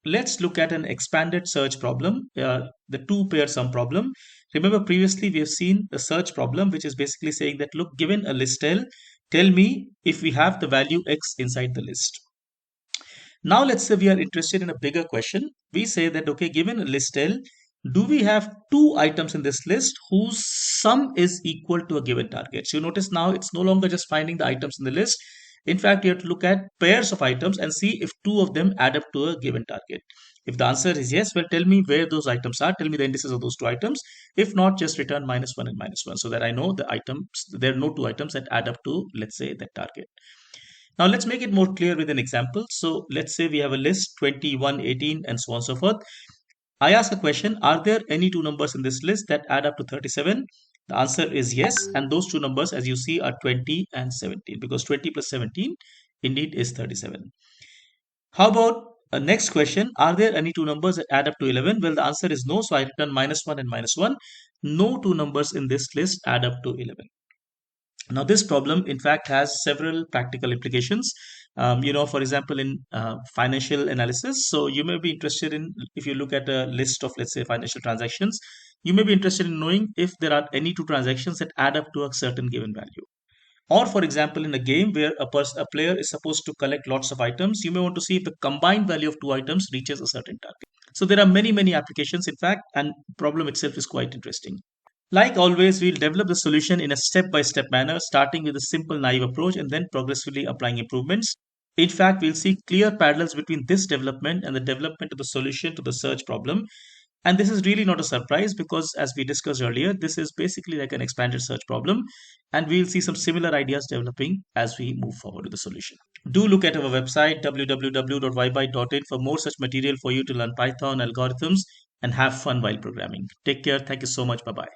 let's look at an expanded search problem, the two-pair sum problem. Remember previously we have seen the search problem, which is basically saying that, look, given a list L, tell me if we have the value X inside the list. Now let's say we are interested in a bigger question. We say that, okay, given a list L, do we have two items in this list whose sum is equal to a given target? So you notice now it's no longer just finding the items in the list. In fact, you have to look at pairs of items and see if two of them add up to a given target. If the answer is yes, well, tell me where those items are. Tell me the indices of those two items. If not, just return -1 and -1 so that I know the items, there are no two items that add up to, let's say, that target. Now let's make it more clear with an example. So let's say we have a list 21, 18, and so on and so forth. I ask a question, are there any two numbers in this list that add up to 37? The answer is yes. And those two numbers, as you see, are 20 and 17, because 20 plus 17 indeed is 37. How about a next question? Are there any two numbers that add up to 11? Well, the answer is no. So I return -1 and -1. No two numbers in this list add up to 11. Now, this problem, in fact, has several practical implications. For example, in financial analysis, so you may be interested in, if you look at a list of, let's say, financial transactions, you may be interested in knowing if there are any two transactions that add up to a certain given value. Or, for example, in a game where a player is supposed to collect lots of items, you may want to see if the combined value of two items reaches a certain target. So there are many, many applications, in fact, and problem itself is quite interesting. Like always, we'll develop the solution in a step-by-step manner, starting with a simple naive approach and then progressively applying improvements. In fact, we'll see clear parallels between this development and the development of the solution to the search problem. And this is really not a surprise because, as we discussed earlier, this is basically like an expanded search problem. And we'll see some similar ideas developing as we move forward with the solution. Do look at our website www.ybyte.in for more such material for you to learn Python algorithms and have fun while programming. Take care. Thank you so much. Bye bye.